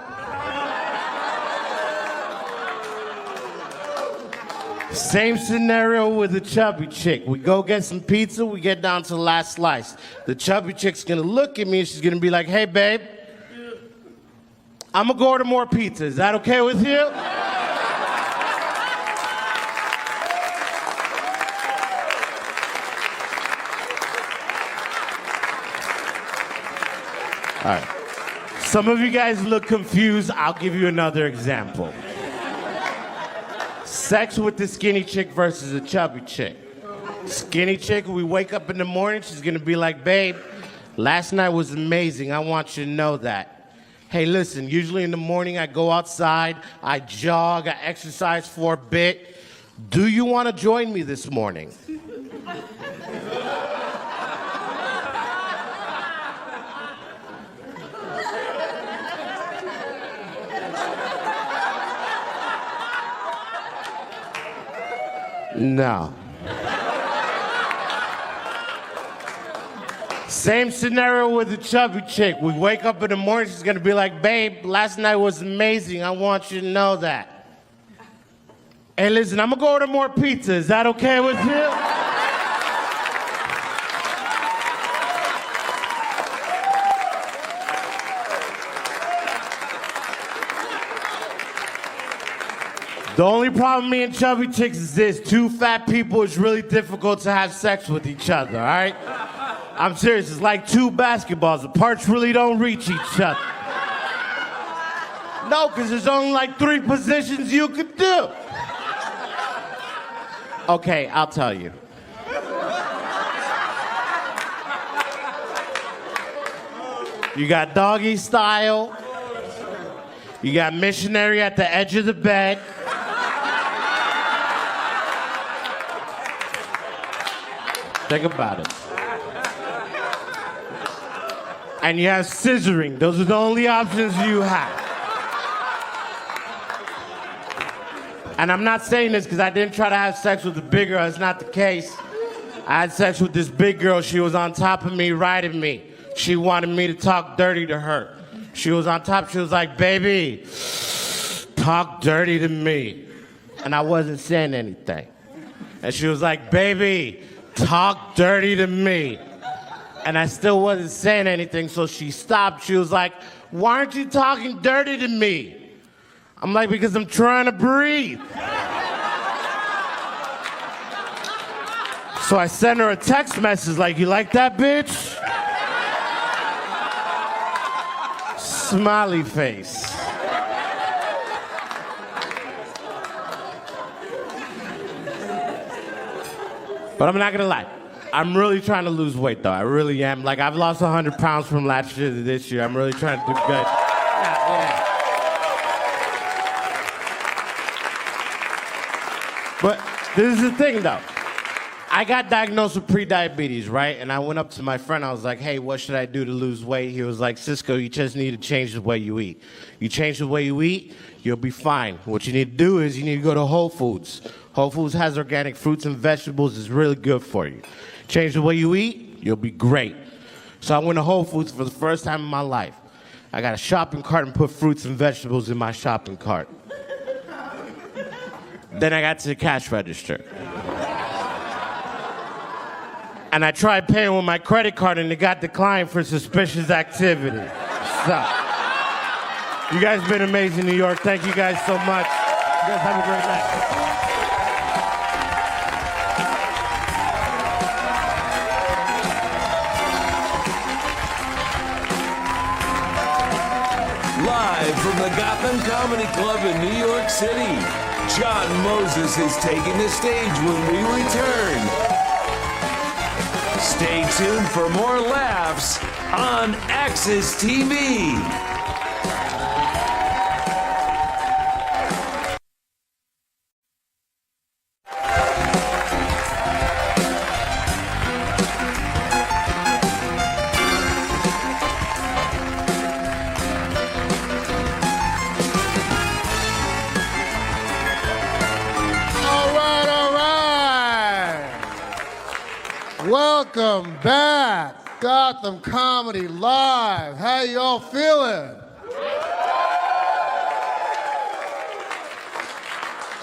Same scenario with the chubby chick. We go get some pizza, we get down to the last slice. The chubby chick's gonna look at me and she's gonna be like, hey, babe, I'm gonna go order more pizza. Is that okay with you? All right. Some of you guys look confused. I'll give you another example. Sex with the skinny chick versus a chubby chick. Skinny chick, we wake up in the morning, she's gonna be like, babe, last night was amazing. I want you to know that. Hey, listen, usually in the morning I go outside, I jog, I exercise for a bit. Do you wanna join me this morning? No. Same scenario with the chubby chick. We wake up in the morning, she's gonna be like, babe, last night was amazing. I want you to know that. Hey, listen, I'm gonna go order more pizza. Is that okay with you? The only problem me and chubby chicks is this: two fat people, it's really difficult to have sex with each other, all right? I'm serious, it's like two basketballs. The parts really don't reach each other. No, because there's only like 3 positions you could do. Okay, I'll tell you. You got doggy style. You got missionary at the edge of the bed. Think about it. And you have scissoring. Those are the only options you have. And I'm not saying this because I didn't try to have sex with a big girl. It's not the case. I had sex with this big girl. She was on top of me, riding me. She wanted me to talk dirty to her. She was on top. She was like, baby, talk dirty to me. And I wasn't saying anything. And she was like, baby, talk dirty to me. And I still wasn't saying anything, so she stopped. She was like, why aren't you talking dirty to me? I'm like, because I'm trying to breathe. So I sent her a text message like, you like that, bitch? Smiley face. But I'm not gonna lie. I'm really trying to lose weight, though. I really am. Like, I've lost 100 pounds from last year to this year. I'm really trying to do good. Yeah. But this is the thing, though. I got diagnosed with pre-diabetes, right? And I went up to my friend. I was like, hey, what should I do to lose weight? He was like, Cisco, you just need to change the way you eat. You change the way you eat, you'll be fine. What you need to do is you need to go to Whole Foods. Whole Foods has organic fruits and vegetables. It's really good for you. Change the way you eat, you'll be great. So I went to Whole Foods for the first time in my life. I got a shopping cart and put fruits and vegetables in my shopping cart. Then I got to the cash register. and I tried paying with my credit card and it got declined for suspicious activity. So, you guys have been amazing, New York. Thank you guys so much. You guys have a great night. Live from the Gotham Comedy Club in New York City, John Moses is taking the stage when we return. Stay tuned for more laughs on Axis TV. Welcome back, Gotham Comedy Live. How y'all feeling?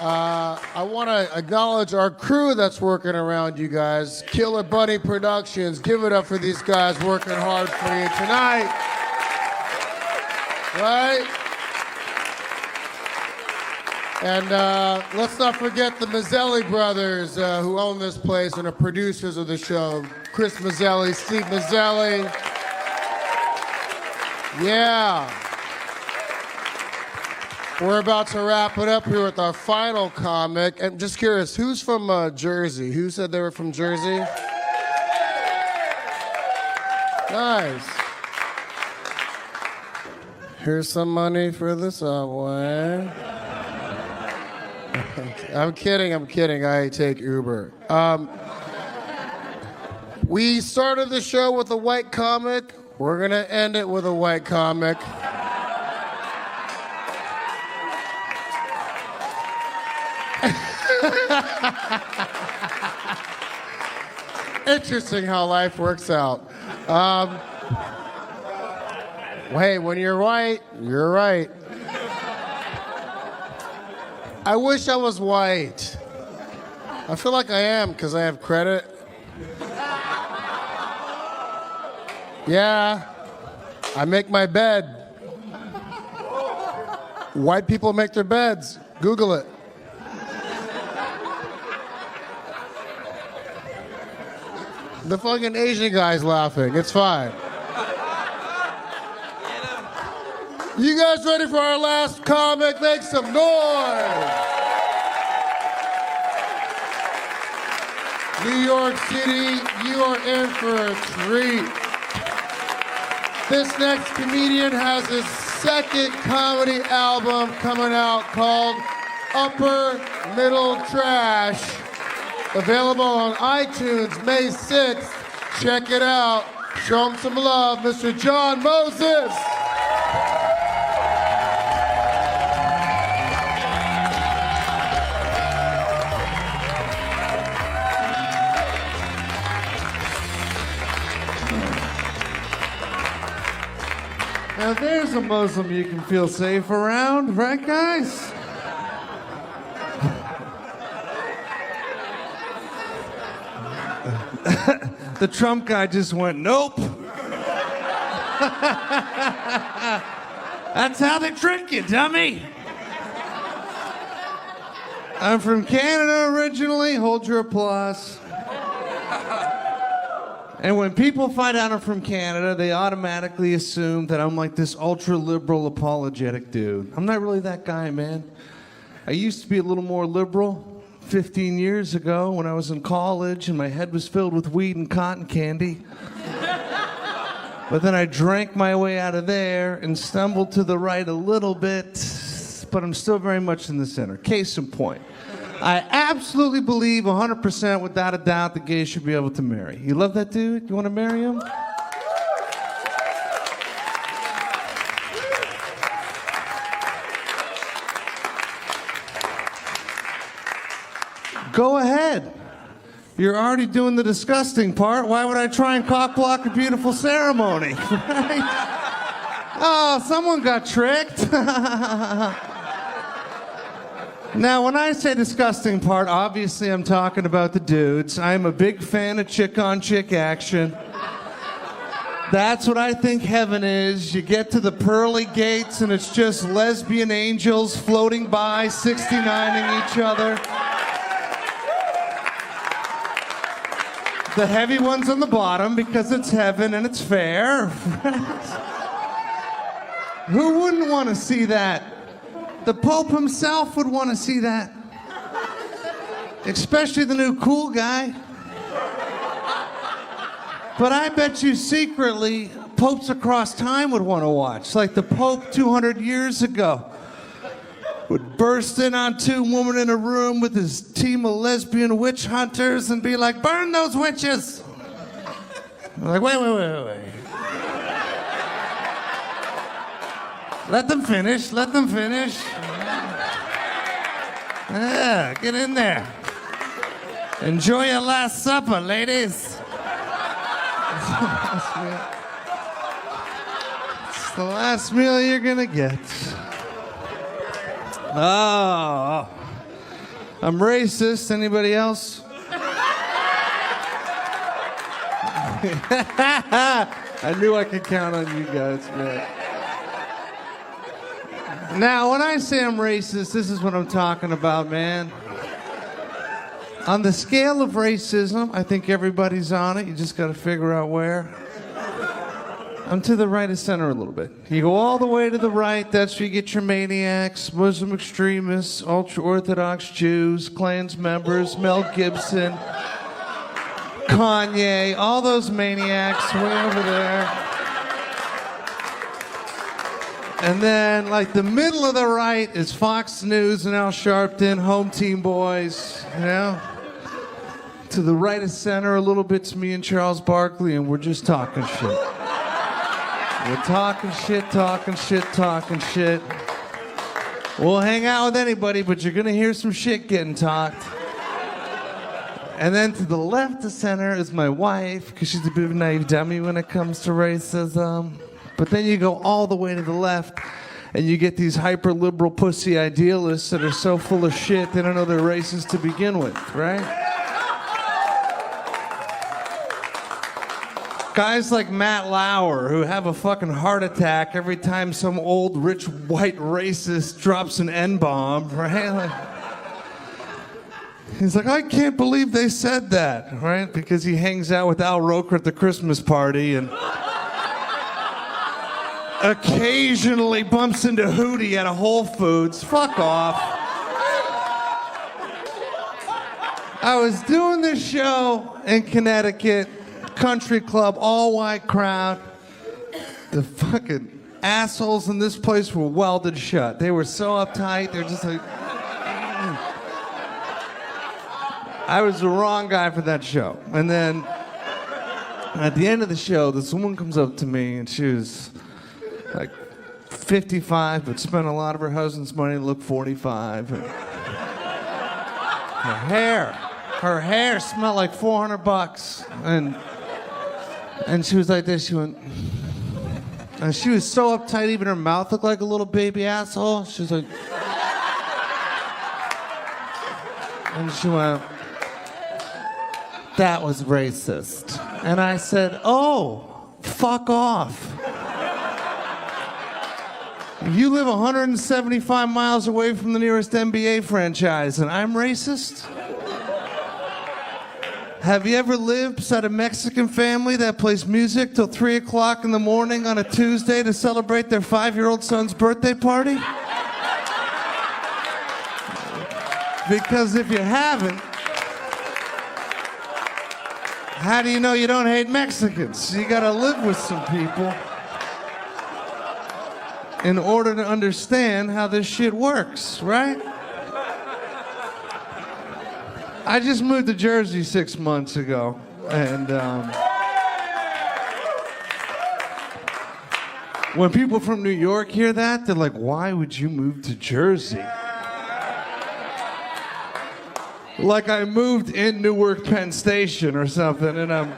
I want to acknowledge our crew that's working around you guys. Killer Bunny Productions. Give it up for these guys working hard for you tonight. Right? And let's not forget the Mazzelli brothers who own this place and are producers of the show. Chris Mazzelli, Steve Mazzelli. Yeah. We're about to wrap it up here with our final comic. And just curious, who's from Jersey? Who said they were from Jersey? Nice. Here's some money for the subway. I'm kidding. I take Uber. We started the show with a white comic. We're going to end it with a white comic. Interesting how life works out. Hey, when you're right, you're right. I wish I was white. I feel like I am because I have credit. Yeah, I make my bed. White people make their beds. Google it. The fucking Asian guy's laughing. It's fine. You guys ready for our last comic? Make some noise! New York City, you are in for a treat. This next comedian has his second comedy album coming out called Upper Middle Trash. Available on iTunes May 6th. Check it out. Show him some love, Mr. John Moses. Now there's a Muslim you can feel safe around, right guys? The Trump guy just went, nope. That's how they trick you, dummy. I'm from Canada originally, hold your applause. And when people find out I'm from Canada, they automatically assume that I'm like this ultra-liberal apologetic dude. I'm not really that guy, man. I used to be a little more liberal 15 years ago when I was in college and my head was filled with weed and cotton candy. But then I drank my way out of there and stumbled to the right a little bit, but I'm still very much in the center. Case in point. I absolutely believe 100% without a doubt that gays should be able to marry. You love that dude? You want to marry him? Go ahead. You're already doing the disgusting part. Why would I try and cock block a beautiful ceremony? Right? Oh, someone got tricked. Now, when I say disgusting part, obviously I'm talking about the dudes. I'm a big fan of chick-on-chick action. That's what I think heaven is. You get to the pearly gates and it's just lesbian angels floating by, 69ing each other. The heavy one's on the bottom because it's heaven and it's fair. Who wouldn't want to see that? The Pope himself would want to see that. Especially the new cool guy. But I bet you secretly popes across time would want to watch. Like the Pope 200 years ago would burst in on two women in a room with his team of lesbian witch hunters and be like, burn those witches. I'm like, wait. Let them finish. Yeah, get in there. Enjoy your last supper, ladies. It's the last meal you're gonna get. Oh, I'm racist. Anybody else? I knew I could count on you guys, man. Now, when I say I'm racist, this is what I'm talking about, man. On the scale of racism, I think everybody's on it. You just got to figure out where. I'm to the right of center a little bit. You go all the way to the right, that's where you get your maniacs, Muslim extremists, ultra-Orthodox Jews, Klans members, Mel Gibson, Kanye, all those maniacs way over there. And then, like, the middle of the right is Fox News and Al Sharpton, Home Team Boys, you know? To the right of center a little bit's me and Charles Barkley, and we're just talking shit. We're talking shit. We'll hang out with anybody, but you're gonna hear some shit getting talked. And then to the left of center is my wife, because she's a bit of a naive dummy when it comes to racism. But then you go all the way to the left, and you get these hyper-liberal pussy idealists that are so full of shit they don't know they're racist to begin with, right? Guys like Matt Lauer, who have a fucking heart attack every time some old rich white racist drops an N-bomb, right? Like, he's like, I can't believe they said that, right? Because he hangs out with Al Roker at the Christmas party and occasionally bumps into Hootie at a Whole Foods. Fuck off. I was doing this show in Connecticut, country club, all white crowd. The fucking assholes in this place were welded shut. They were so uptight, they're just like... I was the wrong guy for that show. And then at the end of the show, this woman comes up to me and she was like 55, but spent a lot of her husband's money to look 45. And her hair smelled like $400. And she was like this, she went, and she was so uptight, even her mouth looked like a little baby asshole. She was like, and she went, that was racist. And I said, oh, fuck off. You live 175 miles away from the nearest NBA franchise, and I'm racist? Have you ever lived beside a Mexican family that plays music till 3 o'clock in the morning on a Tuesday to celebrate their 5-year-old son's birthday party? Because if you haven't, how do you know you don't hate Mexicans? You gotta live with some people in order to understand how this shit works, right? I just moved to Jersey 6 months ago, and when people from New York hear that, they're like, why would you move to Jersey? Like I moved in Newark Penn Station or something, and I'm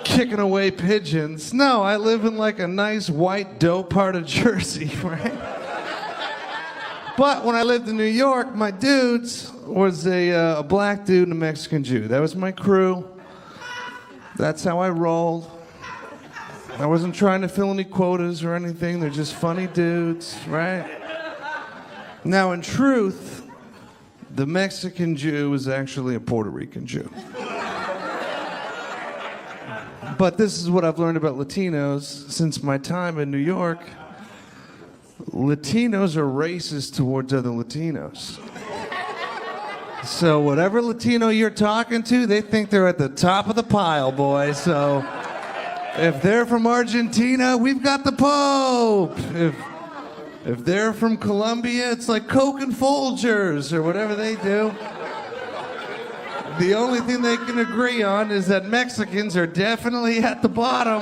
kicking away pigeons. No, I live in like a nice white dope part of Jersey, right? But when I lived in New York, my dudes was a black dude and a Mexican Jew. That was my crew. That's how I rolled. I wasn't trying to fill any quotas or anything. They're just funny dudes, right? Now, in truth, the Mexican Jew was actually a Puerto Rican Jew. But this is what I've learned about Latinos since my time in New York. Latinos are racist towards other Latinos. So whatever Latino you're talking to, they think they're at the top of the pile, boy. So if they're from Argentina, we've got the Pope. If they're from Colombia, it's like Coke and Folgers or whatever they do. The only thing they can agree on is that Mexicans are definitely at the bottom.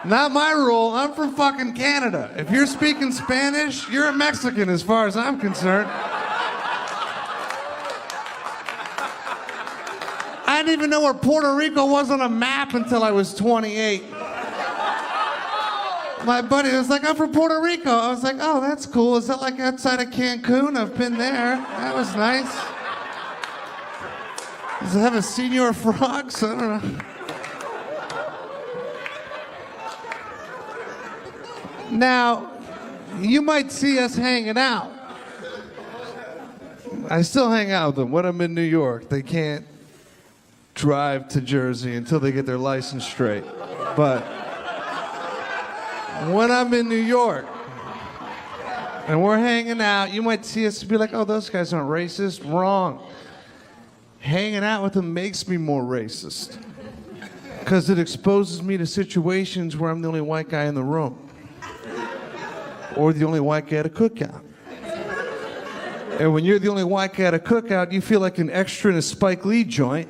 Not my rule. I'm from fucking Canada. If you're speaking Spanish, you're a Mexican as far as I'm concerned. I didn't even know where Puerto Rico was on a map until I was 28. My buddy was like, I'm from Puerto Rico. I was like, oh, that's cool. Is that like outside of Cancun? I've been there. That was nice. Does it have a Senor Frogs? I don't know. Now, you might see us hanging out. I still hang out with them. When I'm in New York, they can't drive to Jersey until they get their license straight. But when I'm in New York and we're hanging out, you might see us and be like, oh, those guys aren't racist. Wrong. Hanging out with them makes me more racist because it exposes me to situations where I'm the only white guy in the room or the only white guy at a cookout. And when you're the only white guy at a cookout, you feel like an extra in a Spike Lee joint.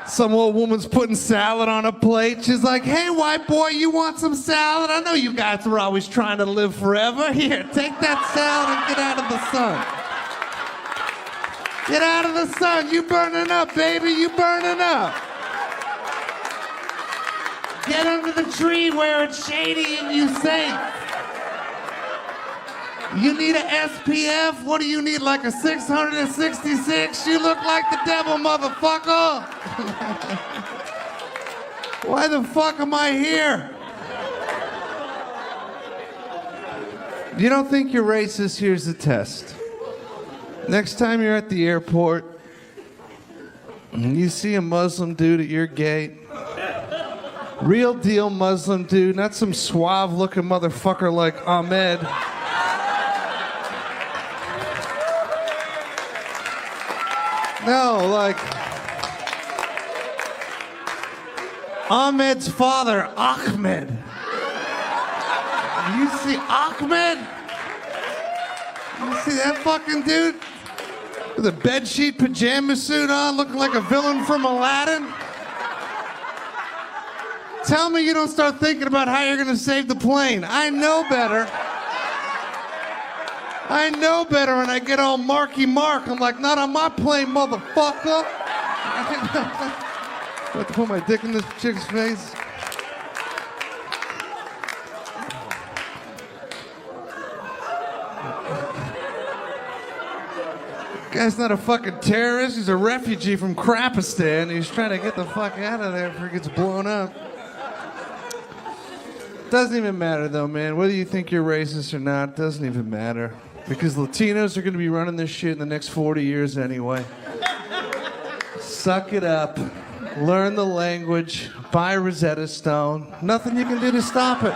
Some old woman's putting salad on a plate. She's like, hey, white boy, you want some salad? I know you guys are always trying to live forever. Here, take that salad and get out of the sun. Get out of the sun. You burning up, baby. You burning up. Get under the tree where it's shady and you safe. You need an SPF? What do you need, like a 666? You look like the devil, motherfucker. Why the fuck am I here? You don't think you're racist? Here's the test. Next time you're at the airport and you see a Muslim dude at your gate, real deal Muslim dude, not some suave looking motherfucker like Ahmed. No, like Ahmed's father, Ahmed. You see Ahmed? You see that fucking dude? With a bedsheet pajama suit on, looking like a villain from Aladdin? Tell me you don't start thinking about how you're gonna save the plane. I know better. I know better, and I get all Marky Mark. I'm like, not on my plane, motherfucker. I have to put my dick in this chick's face. Guy's not a fucking terrorist. He's a refugee from Krapistan. He's trying to get the fuck out of there before he gets blown up. Doesn't even matter though, man. Whether you think you're racist or not, doesn't even matter. Because Latinos are going to be running this shit in the next 40 years anyway. Suck it up. Learn the language. Buy Rosetta Stone. Nothing you can do to stop it.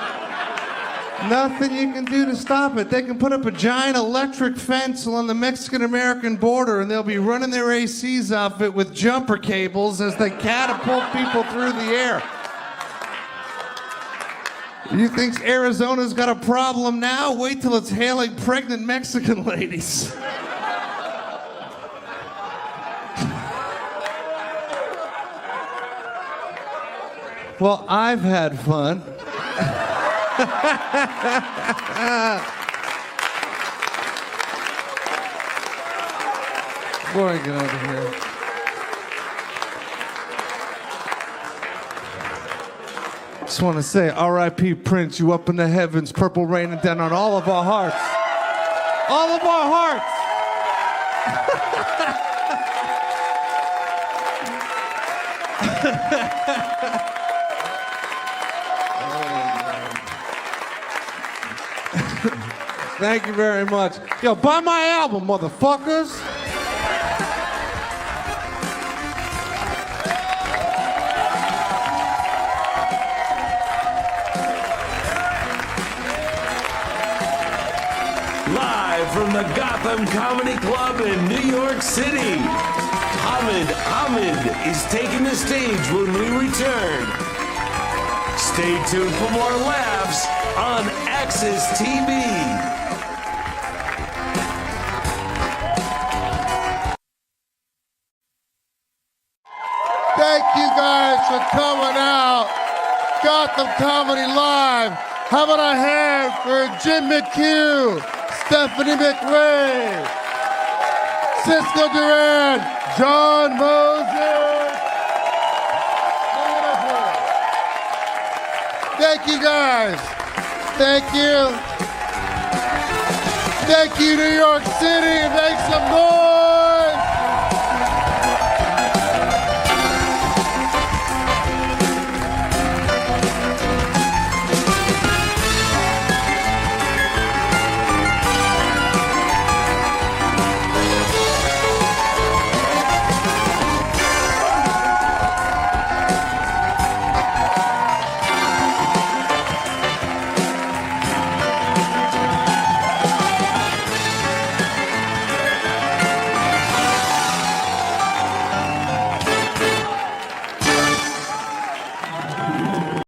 Nothing you can do to stop it. They can put up a giant electric fence along the Mexican-American border and they'll be running their ACs off it with jumper cables as they catapult people through the air. You think Arizona's got a problem now? Wait till it's hailing pregnant Mexican ladies. Well, I've had fun. Before I get out of here. Just want to say, R.I.P. Prince, you up in the heavens, purple raining down on all of our hearts. All of our hearts. Thank you very much. Yo, buy my album, motherfuckers. Live from the Gotham Comedy Club in New York City, Ahmed is taking the stage when we return. Stay tuned for more laughs on Access TV. Thank you guys for coming out. Gotham Comedy Live. How about a hand for Jim McHugh, Stephanie McRae, Cisco Duran, John Moses. Thank you guys. Thank you. Thank you, New York City. Make some noise.